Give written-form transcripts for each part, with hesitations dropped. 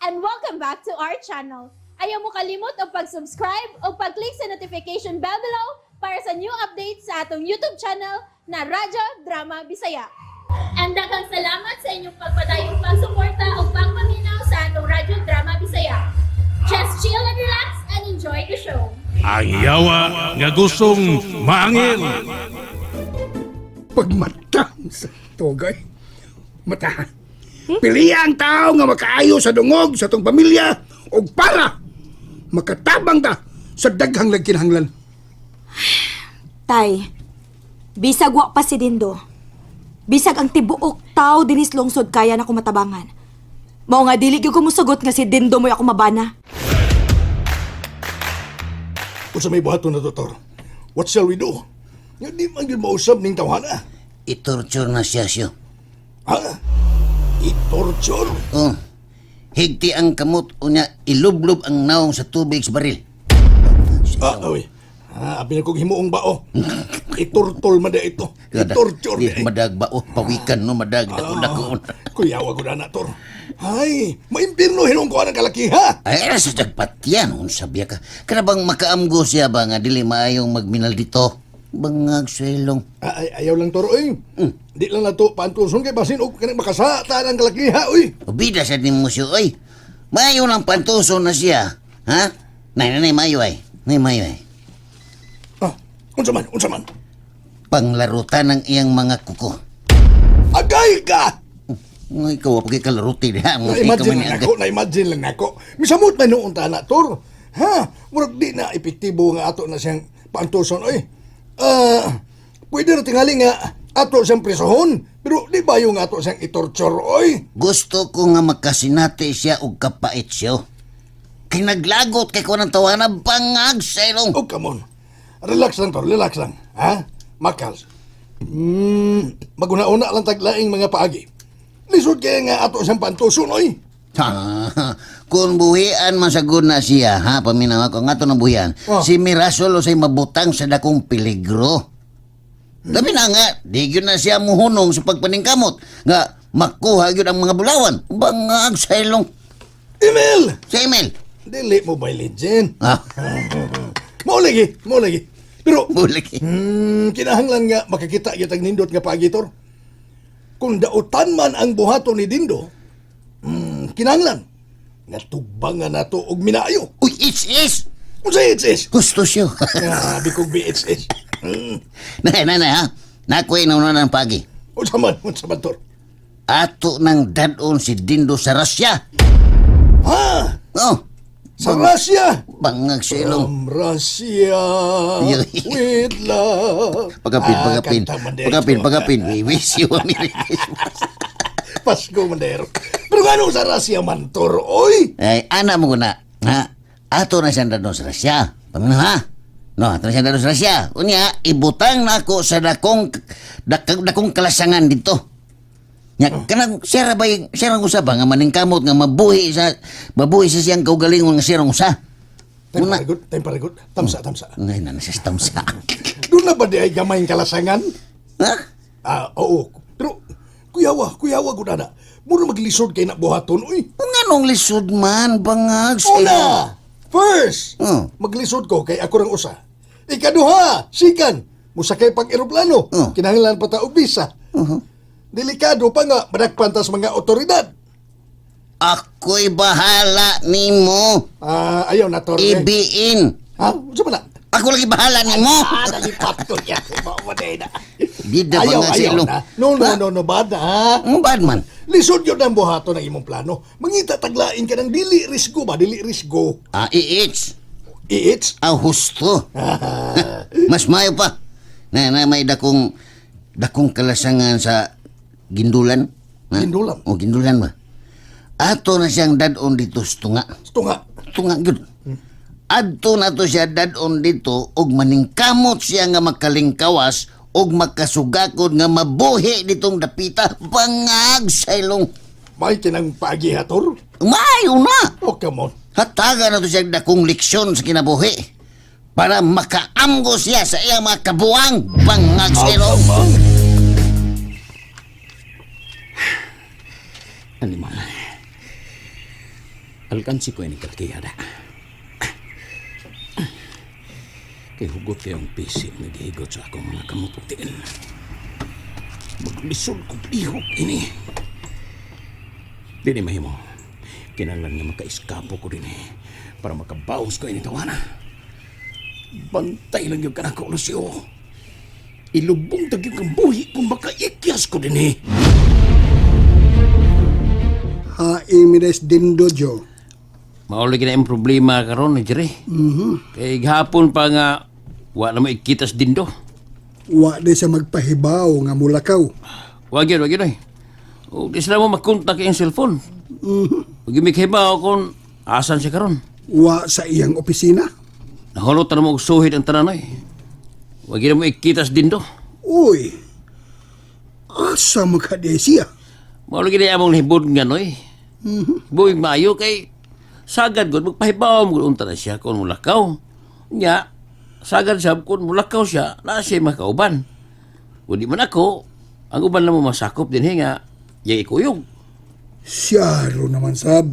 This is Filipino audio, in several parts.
and welcome back to our channel. Ayaw mo kalimot o pag-subscribe o pag-click sa notification bell below para sa new updates sa atong YouTube channel na Radyo Drama Bisaya. And daghang salamat sa inyong pagpadayong pagsuporta o pagpaminaw sa atong Radyo Drama Bisaya. Just chill and relax and enjoy the show. Ang yawa nga gustong maangin. Pagmatang sa tugay. Mata. Pili ang tao nga makaayo sa dungog sa tong pamilya o para makatabang ta sa daghang lagkinahanglan. Tay, bisag wa pa si Dindo. Bisag ang tibuok tao dinis lungsod kaya na kumatabangan. Mao nga dili gyud ko musugot nga si Dindo mo'y ako mabana. Kung sa may buhaton na doktor, what shall we do? Nga di man yun mausap ning tawhana. Itorture na siya siya. Ha? I-torture? Oh, higti ang kamot o niya ilublob ang naong sa tubig sa baril. Oy. Abi na kong himuong bao. I-tortol man da ito. I-torture Di da. madag ba o pawikan no madag dako-dako. Kuyawa ko na na, Tor. Ay, maimpirno hinong ko ang kalakiha. Ay, sa dagpatyan, sabi ka. Kanabang makaamgo siya ba nga dili maayong magminal dito? Bangag swelong. Ayaw lang, Tor, oy. Di lang na to paantuson kay basin o kanang makasata ng kalakiha, oy. Ubida sa din mo siya, oy. Mayo lang pantuso na siya. Ha? Nay, mayo ay. Nay, mayo ay. Unsa man. Panglarutan ng iyang mga kuko. Agay ka! Nga ikaw, pagay kalaruti ha. Na-imagine lang ako. Misamot man noong tana, Tor. Ha? Murag di na epektibo nga ato na siyang paantuson, oy. Pwede na tingali nga ato siyang presohon. Pero di ba yung ato siyang itorture, oy? Gusto ko nga makasinati siya og kapait siya. Kay naglagot kay ko ng tawanan bangag sa ilong. Oh, come on. Relax lang, Tor. Relax lang. Ha? Makals. Maguna-una lang taglaing mga paagi. Lisod kaya nga ato siyang pantuson, oy. Ha, kung buhian masagod na siya, ha, paminawa ko nga to na buhian, Oh. si Mirasol o say mabutang sa dakong peligro. Labi na nga, di yun na siya muhunong sa pagpaningkamot, nga makuha yun ang mga bulawan, bangag sa ilong. Emil! Sa email. Dili Mobile Legend. Ha, Mao lagi. Pero, bulik. kinahanglan nga makakita yatag nindot nga paagi, Tor. Kung dautan man ang buhato ni Dindo, kinahanglan nga tubangan na to og minayo. Uy, it's. Kung sa HSS, Gusto siya. grabe kong BHS. na ha, nakuha na ng pagi. Unsa man, Tor. Ato nang dadon si Dindo sa Russia. Ha? Oh, Sa Russia? bangag sa ilong. Russia with love. Pagapin. Kanta man dito. Pagapin. We wish you a Merry Christmas. Pasko man dito. Pero gano'n sa Russia man, Tor, oy? Ay, ana mo na. Ha? Ato na siyang dadon sa Russia. Pamino ha? No, ato na siyang dadon sa Russia. Unya, ibutang na ako sa dakong kalasangan dito. Nya, kanang siya rang usa ba nga maningkamot nga mabuhi sa siyang kaugalingon nga sirang usa. Una. Time parigot. Tamsa. Ngay na siya tamsa. Doon na ba di ay gamay kalasangan? Ha? Oo. Pero, kuyawa ko na. Mura maglisod kay na buhaton, uy. Kung anong lisod man, bangag sa ilong. Una! First, maglisod ko kay ako rang usa. Ikaduha, sikan, musakay pag-eroplano. Kinahanglan pa ta og visa. Delikado pa nga, madagpantas mga otoridad. Ako'y bahala nimo. Ayaw na, Tor. Ibiin. Ha? Saan ba na? Ako lagi bahala nimo. Nalipat ko yan. Mawaday na. Di da Ayaw bangag sa ilong. na. No, bad na, ha? Ang bad man. Lisod yun ang buhato ng imong plano. Mangita taglain ka ng dili risgo ba? Dili risgo. Iits. It's Husto. Mas mayo pa. Na may dakong kalasangan sa Gindulan. Ha? Gindulan? O, Gindulan ba? Ato na siyang dadon dito sa tunga. tunga. Tunga, yun. Adto na to siya dadon dito og maningkamot siya nga makalingkawas og makasugakod nga mabuhi ditong dapita bangag sa ilong. May kinang paagi, ha, Tor? Mayo na. Oh, come on. Hataga na to siya dakong leksyon sa kinabuhi para makaamgo siya sa iyang mga kabuang bangag sa ilong. Ano man? alkansi ko ini kalkiyada. Kay hugot kayong PC naghihigot sa akong mga kamuputin. Maglisod ko ihok ini. Dili mahimo. Kinahanglan nga makaiskapo ko din para makabawas ko ini tawana. Bantay lang yung kanako, Lucio. Ilubong tag yung buhi kung makaikyas ko din Imires Dindo, Jo. Mauli na yung problema karon ni Jere. Kay gahapon pa nga wa na mo ikitas dindo. Wa de sa magpahibaw nga mulakaw. Wag yun ay. O di sila mo makontak yung cellphone. Wag yung mikibaw kung asan siya karon. Wa sa iyang opisina. Nahulot na mo og suhid ang tanan ay. Wag yun mo ikitas dindo. Uy, asa makadesiya? Mauli na among hibod nga noy. Buwig maayo kay sagad gud magpahibaw mo unta na siya kung mulakaw. Nya sagad sab kung mulakaw siya na siya makauban. Kung di man ako, ang uban na mo masakop din nga yung ikuyog. Siyaro naman sab.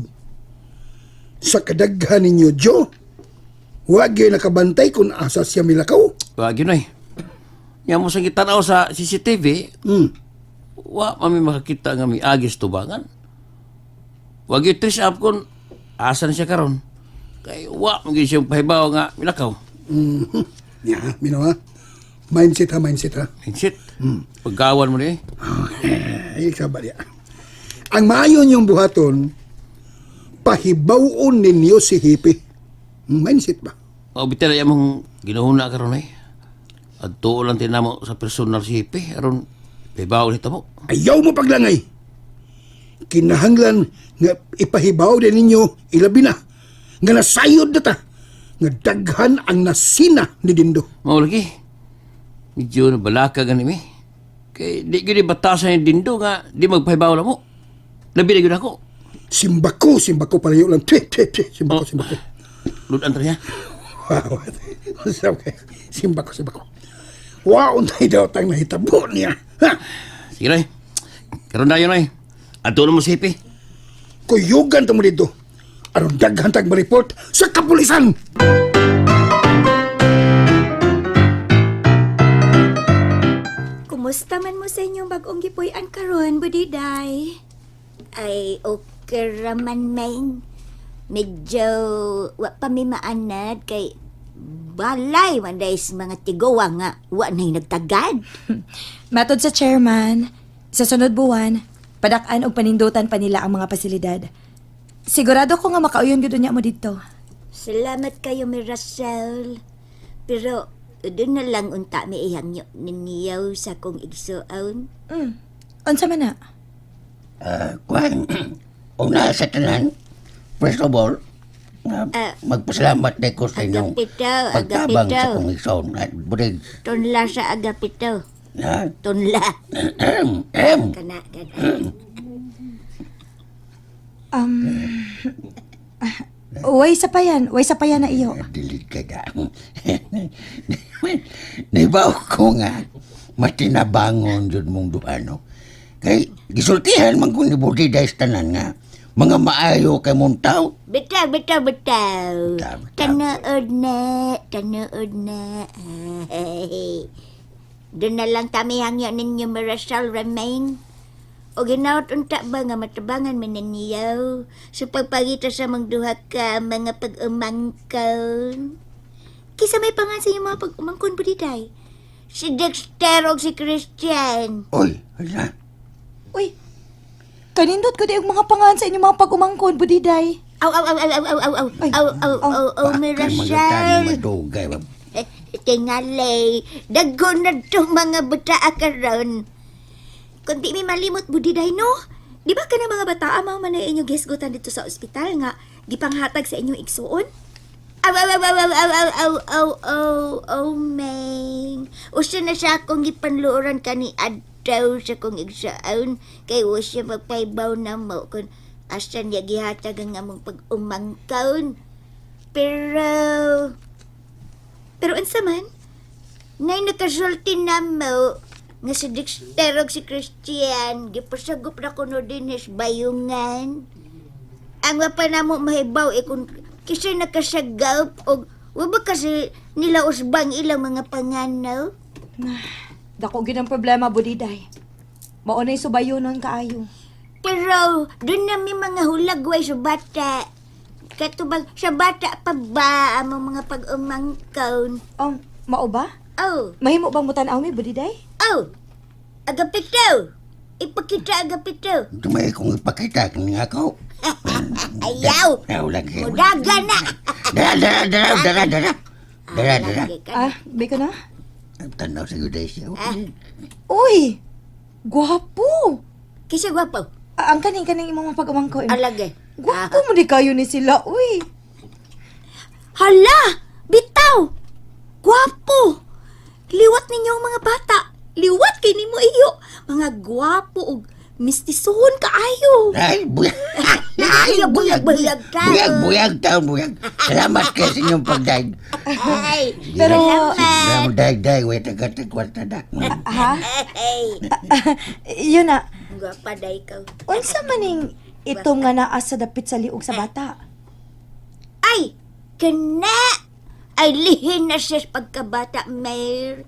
Sa kadaghan ninyo, Jo. Wa gyud nakabantay kung asa siya milakaw. Wag yun ay. Nya mo sa gitanaw sa CCTV, wa mami makakita nga may agis tubangan. Wag yun trace up kung asa na siya karon. Kay wa mo gyud siyang pahibaw nga milakaw. Ya, minawa. Mindset ha. Shit. Paggawan mo ni. Ay, kabali. Ang maayon yung buhaton, pahibawon ninyo si Hipi. Mindset ba? Mabitin na yung ginuhuna karon ay. At tuo lang tinamo sa personal si Hipi. Aron, pahibaw nito mo. Ayaw mo paglangay. Kinahanglan nga ipahibaw din ninyo ilabi na. Nga nasayod na ta. Nga daghan ang nasina ni Dindo. Maulagi. Medyo nabalaka gani mi. Kay di gini batasan yung dindo nga di magpahibaw na mo. Labi na yun ako. Simbako palayo lang. Simbako. Ludan ta niya. Wow. Okay. Simbako. Wow, untay daw tang nahitabo niya. Ha? Sige na karon na yun ay. Ato na mo si Hipi. Kuyugan mo dito. Aron daghan tag ma-report sa kapulisan. Kumusta man mo sa inyong bagong gipuy-an karon, Budiday? Ay, okay raman, Meng. Medyo wa pa mi maanad kay balay man day sa mga tigawa nga wa na'y nagtagad. Matod sa chairman, sa sunod buwan, padak-an og panindutan pa nila ang mga pasilidad. Sigurado ko nga makauyon gyud niya mo dito. Salamat kayo, Mirasol. Pero, doon na lang unta mi iyang ninyaw sa kong igsuon. Unsa man na? Kwan, una sa tanan, first of all, magpasalamat na ko sa inyong pagtabang sa kong ison at budig. Tunla sa agapito. Na, Tunla. Kana. Way sa payan na iyo. dilig ka na. Naibaw ko nga, matinabangon dyan mong duhano. Kay, gisultihan man kung ni Budiday sa tanan nga, mga maayo kay mong tao. Bitaw. Bitaw. Tanood na. Ay. Doon na lang tami hangyo ninyo Marasal Remain. O ginaot unta ba nga matabangan man ninyo sa pagpagita sa mga duha ka mga pag-umangkon. Kisa may pangan sa inyong mga pag-umangkon, Budiday. Si Dexter o si Christian. Oy, hala. Uy, kanindot ko di ang mga pangan sa inyong mga pag-umangkon, Budiday. Aw, Mga Marasal. madugay. Tingalay, dago na itong mga bata karon. Kung di may malimot, Budiday, no? Di ba ka na mga bata mo man na inyong gisgutan dito sa ospital nga gipanghatag sa inyong igsuon? Meng. Usa na siya akong gipanluoran ka ni Adaw sa kong igsuon. Kay was siya magpaibaw na mo kung asa niya gihatag ang among pag-umangkaon. Pero unsa man? Nay nakasulti na mo nga si Dexter ug si Christian gipasagop na kuno din his bayungan. Ang wapa na mo mahibaw kung kasi nakasagap o waba kasi nila usbang ilang mga panganaw. Dako gid ang problema, Budiday. Mao na'y subayonon kaayo. Pero doon na may mga hulagway sa bata. Katubag sa bata pa ba ang mga pag-umangkaw? Oh, mao ba? Oh, Mahimo bang mutan-aw mi, Budiday? oh, agapitaw. Ipakita agapitaw. Tumay kong ipakita kini ako. Ayaw. Daw lagi. Mudaga na. Dara. Lagi ka na. Biko na? Tanaw sa guday siya. Uy! Gwapo! Kisa gwapo. Ang kaning imong mga pag-umangko. Alagay. Gwapo mo di kayo ni sila, uy! Hala! Bitaw! Gwapo! Liwat ninyo ang mga bata. Liwat kay nimo iyo. Mga gwapo ug mistisuhon kaayo. Ay, buyag. Ay, buyag ka. Buyag. Salamat kayo sa inyong pagdaig. Ay, Pero, Salamat daig. Wait, kwarta na. ha? Ay, Yun na. gwapa day ka. Unsa maning itong nga naa sa dapit sa liog sa bata? Ay, kana! Ay, lihin na siya sa pagkabata, Mayor.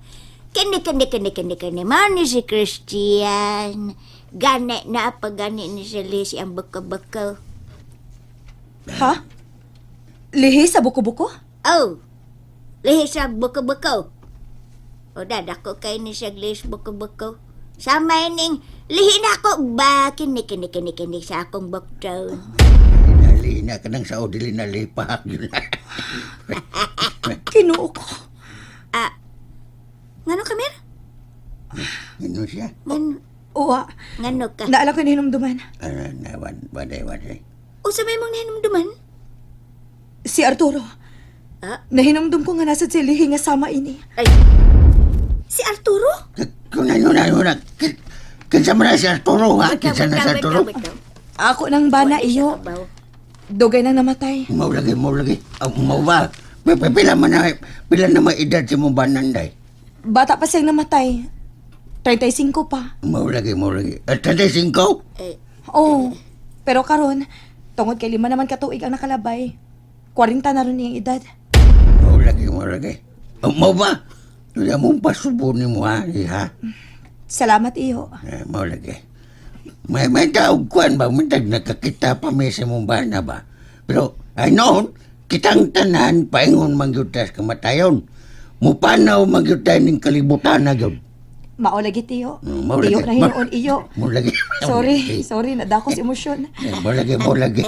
Kani, mani si Christian. Gani na pagani ni si Lisi ang baka-baka. Ha? Lihi sa buko-buko? Oh, lihi sa baka-baka. O dadako kay ni siya Lisi baka-baka. Sama ning lihi na ako ba? Kini sa akong baktaon. Lina ka ng sao, dili na lipahak yun. Kinuo ko. Ngano ka, Mer? Ano siya? Uwa. Ngano ka? Naala ko hinumduman. Waday. O sa may mong nahinumduman? Si Arturo. Nahinumdum ko nga nasa si Lihi nga sama ini. Ay, si Arturo? Kung ano na. Kinsa mo na si Arturo, ha? Kinsa na si Arturo? Ako nang bana iyo. Dugay nang namatay. Mau lagi. Mau ba? Pila na may edad si mong bananday. Bata pa siyang namatay. 35 pa. Mau lagi. At 35? Oo. Pero karon, tungod kay 5 naman katuig ang nakalabay. 40 na rin niyang edad. Mau lagi. Mau ba? Kaya mong pasubunin mo, ha? Salamat iyo. Mau lagi. May taog kuan ba? May nakakita pa may sa mong bana ba? Pero, ay noon, kitang tanan, paingon mangyutas kamatayon. Mupanaw mangyutay ng kalibutan na yun. Mao lagi tiyo. Mao Iyo lagi. na hinuon iyo. Mau lagi. Sorry, nadako sa emosyon. Mau lagi.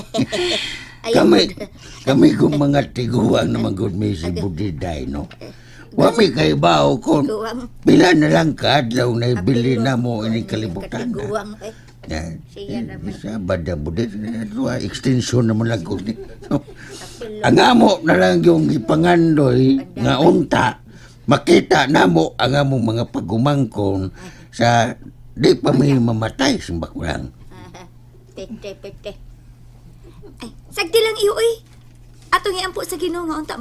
Kami kung mga tiguang na magod may si Budiday, no? Wami kay bao kon pila na lang kaadlaw na ibili na mo ini kalibutan na. Katiguang, siya naman. Sa bada Budiday, extension naman lang ko. Ang amo na lang yung ipangandoy nga unta, makita na mo ang among mga pagumangkon sa di pa may mamatay sa bakurang. Pete. Ay, sagdi lang iyo, oy. Atong iampo sa Ginoo nga unta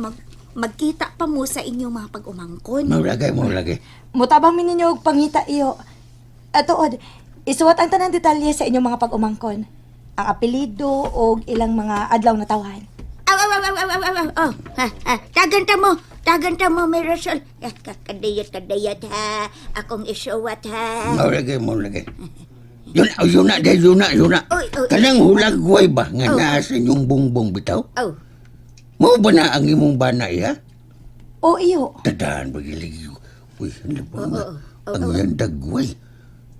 magkita pa mo sa inyong mga pag-umangkon. Mau lagi. Mutabang mi ninyo og pangita iyo. Atuod, isuwat ang tanang detalye sa inyong mga pag-umangkon. Ang apelido o ilang mga adlaw na tawhan. Oh, Tagan ta mo, Mirasol. Kadayat ha. Akong isuwat ha. Mau lagi. Yun na. Oy. Kanang hulagway ba nga naa sa inyong bungbong bitaw? Oh, Mo ba na ang imong banay, ha? O iyo. Tadaan bagiligi. Uy, ano ba nga? Ang yandagway.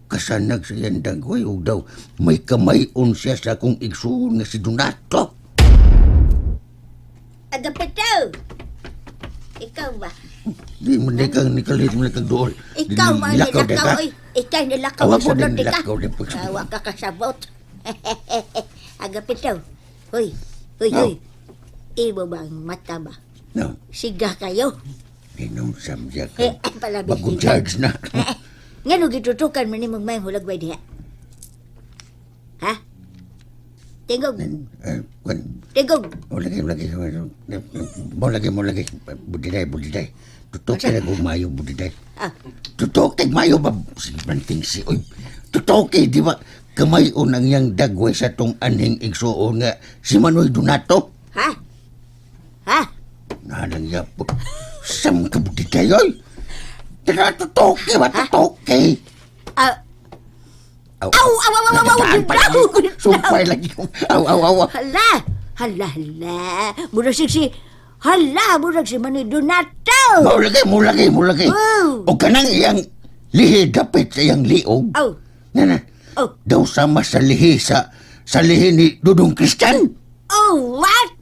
Kasanag sa yandagway. O daw, may kamayon siya sa akong igsuon nga si Donato. agapitaw. Ikaw ba? Di mo na kang nikalit mo na kang doon. Ikaw ba Nilakaw na nilakaw, ka? oy. Ikaw nilakaw. Awa ko sunod din ka. nilakaw din po. Awa ka kasabot. Agapitaw. Hoy. No. Ibo bang mata ba? No, Siga kayo. inom samja ka. Palabi Bagong charge na. Nga no gitutukan man ni magmayang hulagway diha. Ha? Tingog. Tingog. Mo lagi. Budiday. Tutok ka na gumayo, Budiday. Ah. Tutok kay mayo ba? Sige, banting si. Uy, tutok kay, di ba? kamayon ang iyang dagway sa tong aning igsuon nga si Manoy Donato. Ha? Ha? Nalang yapot. Sam ka buti kayoy. Tatoke ba tatoke? Ah, Aw, Aw, aw, aw, aw, aw, Nataan pa lagi. aw, Sumpay lagi yung aw. hala. Hala. Murag si hala, murag si Manoy Donato. Mo lagi. Oh. O kanang iyang lihi dapit sa iyang liog. Oh. Nga. Oh. Daw sama sa lihi sa lihi ni Dudong Kristan. Oh, what?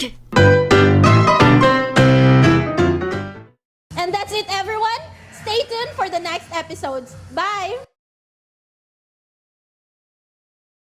And that's it, everyone. Stay tuned for the next episodes. Bye!